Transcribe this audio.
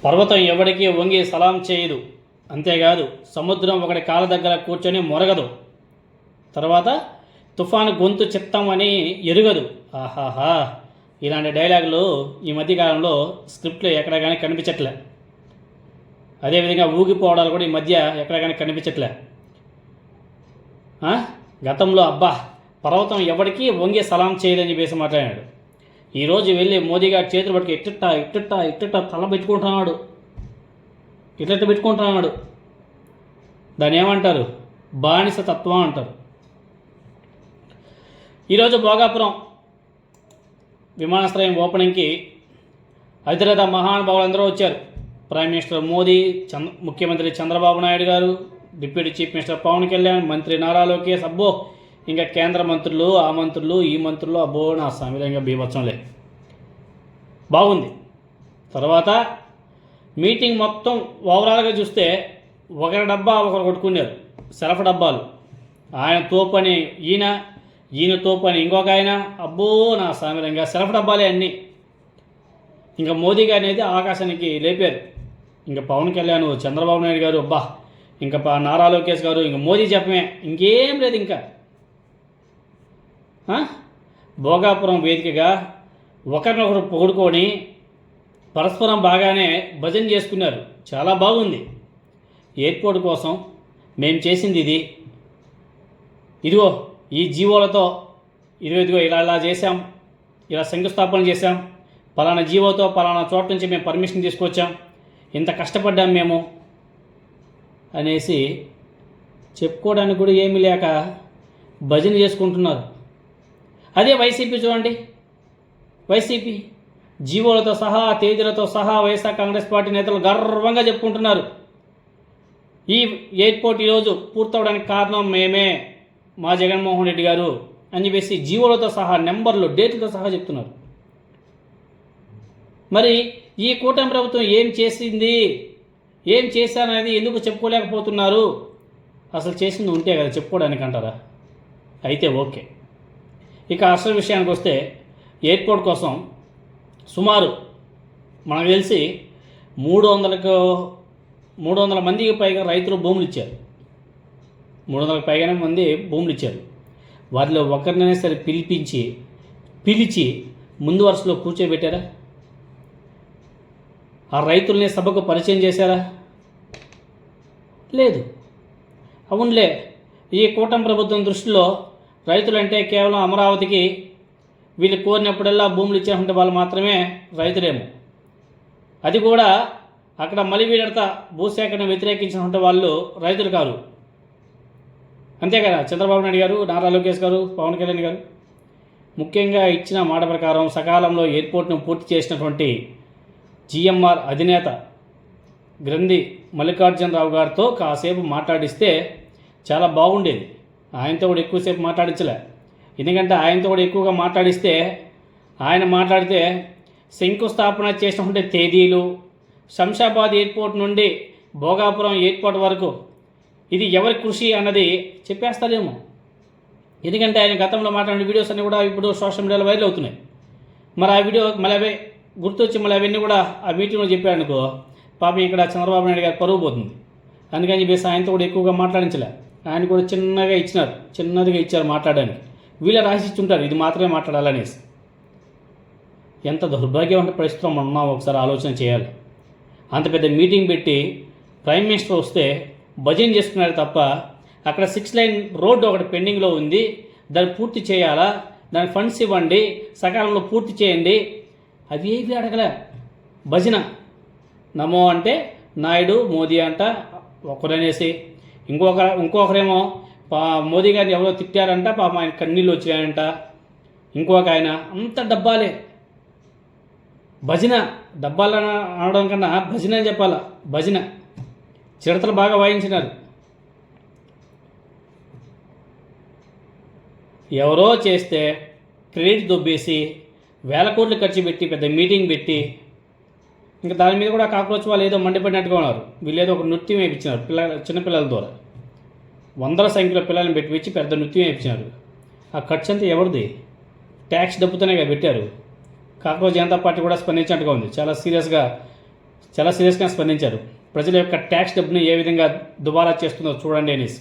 పర్వతం ఎవడికి వంగి సలాం చేయదు. అంతేకాదు సముద్రం ఒకటి కాళ్ళ దగ్గర కూర్చొని మొరగదు. తర్వాత తుఫాను గొంతు చిత్తం అని ఎరుగదు. ఆహాహా, ఇలాంటి డైలాగులు ఈ మధ్యకాలంలో స్క్రిప్ట్లో ఎక్కడ కానీ కనిపించట్లే. అదేవిధంగా ఊగిపోవడాలు కూడా ఈ మధ్య ఎక్కడ కానీ కనిపించట్లే. గతంలో అబ్బా పర్వతం ఎవడికి వంగి సలాం చేయదని చెప్పేసి మాట్లాడాడు. ఈరోజు వెళ్ళి మోదీ గారి చేతులు పట్టుకు ఇట్ట తల పెట్టుకుంటున్నాడు, ఇట్ట పెట్టుకుంటున్నాడు. దాన్ని ఏమంటారు? బానిస తత్వం అంటారు. ఈరోజు భోగాపురం విమానాశ్రయం ఓపెనింగ్కి అతిరథ మహానుభావులందరూ వచ్చారు. ప్రైమ్ మినిస్టర్ మోదీ, ముఖ్యమంత్రి చంద్రబాబు నాయుడు గారు, deputy chief minister Pawan Kalyan, మంత్రి నారా లోకేష్, అబ్బో ఇంకా కేంద్ర మంత్రులు, ఆ మంత్రులు, ఈ మంత్రులు, అబ్బో నా సమయంగా బీభత్సంలే. బాగుంది. తర్వాత మీటింగ్ మొత్తం ఓవరాల్గా చూస్తే ఒకరి డబ్బా ఒకరు కొట్టుకున్నారు. సెల్ఫ్ డబ్బాలు. ఆయన తోపని ఈయన తోపని ఇంకొక ఆయన, అబ్బో నా సమయంగా సెల్ఫ్ డబ్బాలే అన్నీ. ఇంకా మోదీ గారిని అయితే ఆకాశానికి లేపారు. ఇంకా పవన్ కళ్యాణ్, చంద్రబాబు నాయుడు గారు, అబ్బా ఇంకా నారా లోకేష్ గారు, ఇంకా మోదీ చెప్పమే, ఇంకేం లేదు. ఇంకా భోగాపురం వేదికగా ఒకరినొకరు పొగుడుకొని పరస్పరం బాగానే భజన చేసుకున్నారు. చాలా బాగుంది. ఎయిర్పోర్ట్ కోసం మేము చేసింది ఇది, ఇదిగో ఈ జీవోలతో ఇదిగో ఇలా చేసాం, ఇలా శంకుస్థాపన చేశాం, పలానా జీవోతో పలానా చోట నుంచి మేము పర్మిషన్ తీసుకొచ్చాం, ఇంత కష్టపడ్డాం మేము అనేసి చెప్పుకోవడానికి కూడా ఏమీ లేక భజన చేసుకుంటున్నారు. అదే వైసీపీ చూడండి. వైసీపీ జీవోలతో సహా, తేదీలతో సహా వైఎస్ఆర్ కాంగ్రెస్ పార్టీ నేతలు గర్వంగా చెప్పుకుంటున్నారు. ఈ ఎయిర్పోర్ట్ ఈరోజు పూర్తవడానికి కారణం మేమే, మా జగన్మోహన్ రెడ్డి గారు అని చెప్పేసి జీవోలతో సహా, నెంబర్లు, డేట్లతో సహా చెప్తున్నారు. మరి ఈ కూటమి ప్రభుత్వం ఏం చేసింది, ఏం చేశారనేది ఎందుకు చెప్పుకోలేకపోతున్నారు? అసలు చేసింది ఉంటే కదా చెప్పుకోవడానికి అంటారా? అయితే ఓకే. ఇక అసలు విషయానికి వస్తే ఎయిర్పోర్ట్ కోసం సుమారు మనకు తెలిసి 300 మందికి పైగా రైతులు భూములు ఇచ్చారు. 300కి పైగానే మంది భూములు ఇచ్చారు. వారిలో ఒకరినైనా సరే పిలిచి ముందు వరుసలో కూర్చోబెట్టారా? ఆ రైతుల్ని సభకు పరిచయం చేశారా? లేదు. అవునులే, ఈ కూటమి ప్రభుత్వం దృష్టిలో రైతులంటే కేవలం అమరావతికి వీళ్ళు కోరినప్పుడల్లా భూములు ఇచ్చారంటే వాళ్ళు మాత్రమే రైతులేమో. అది కూడా అక్కడ మలివీడత భూసేకరణ వ్యతిరేకించినటువంటి వాళ్ళు రైతులు కాదు. అంతే కదా చంద్రబాబు నాయుడు గారు, నారా లోకేష్ గారు, పవన్ కళ్యాణ్ గారు. ముఖ్యంగా ఇచ్చిన మాట ప్రకారం సకాలంలో ఎయిర్పోర్ట్ను పూర్తి చేసినటువంటి జిఎంఆర్ అధినేత గ్రంథి మల్లికార్జునరావు గారితో కాసేపు మాట్లాడిస్తే చాలా బాగుండేది. ఆయనతో కూడా ఎక్కువసేపు మాట్లాడించలే. ఎందుకంటే ఆయనతో కూడా ఎక్కువగా మాట్లాడిస్తే, ఆయన మాట్లాడితే శంకుస్థాపన చేసినటువంటి తేదీలు, శంషాబాద్ ఎయిర్పోర్ట్ నుండి భోగాపురం ఎయిర్పోర్ట్ వరకు ఇది ఎవరి కృషి అన్నది చెప్పేస్తారేమో. ఎందుకంటే ఆయన గతంలో మాట్లాడిన వీడియోస్ అన్నీ కూడా ఇప్పుడు సోషల్ మీడియాలో వైరల్ అవుతున్నాయి. మరి ఆ వీడియో మళ్ళీ అవే గుర్తొచ్చి మళ్ళీ అవన్నీ కూడా ఆ మీటింగ్లో చెప్పాడనుకో, పాపం ఇక్కడ చంద్రబాబు నాయుడు గారు పరువు పోతుంది. అందుకని చెప్పేసి ఆయనతో కూడా ఎక్కువగా మాట్లాడించలే. ఆయన కూడా చిన్నదిగా ఇచ్చారు మాట్లాడడానికి. వీళ్ళే రాసి ఇచ్చుంటారు ఇది మాత్రమే మాట్లాడాలనేసి. ఎంత దౌర్భాగ్యమైన పరిస్థితిలో మనం ఉన్నాం ఒకసారి ఆలోచన చేయాలి. అంత పెద్ద మీటింగ్ పెట్టి ప్రైమ్ మినిస్టర్ వస్తే భజన చేసుకున్నారు తప్ప అక్కడ 6 లైన్ రోడ్డు ఒకటి పెండింగ్లో ఉంది, దాన్ని పూర్తి చేయాలా, దాని ఫండ్స్ ఇవ్వండి, సకాలంలో పూర్తి చేయండి, అవి ఏవి అడగలే. భజన నమో అంటే నాయుడు, మోదీ అంట ఒకరనేసి, ఇంకొకరేమో మోదీ గారిని ఎవరో తిట్టారంట, పాపం ఆయన కన్నీళ్ళు వచ్చాయంట. ఇంకొక ఆయన అంత డబ్బాలే. భజన డబ్బాలని అనడం కన్నా భజన అని చెప్పాలా. భజన చిడతలు బాగా వాయించినారు. ఎవరో చేస్తే క్రెడిట్ దొబ్బేసి వేల కోట్లు ఖర్చు పెట్టి పెద్ద మీటింగ్ పెట్టి ఇంకా దాని మీద కూడా కాక్రోచ్ వాళ్ళు ఏదో మండిపడినట్టుగా ఉన్నారు. వీళ్ళు ఏదో ఒక నృత్యం వేయించినారు చిన్నపిల్లల ద్వారా. 100ల సంఖ్యలో పిల్లల్ని పెట్టి పెద్ద నృత్యం వేయించినారు. ఆ ఖర్చు అంతా ఎవరిది? ట్యాక్స్ డబ్బుతోనే పెట్టారు. కాక్రోచ్ జనతా పార్టీ కూడా స్పందించినట్టుగా ఉంది. చాలా సీరియస్గా చాలా సీరియస్గా స్పందించారు. ప్రజల యొక్క ట్యాక్స్ డబ్బుని ఏ విధంగా దుబారా చేస్తుందో చూడండి అనేసి.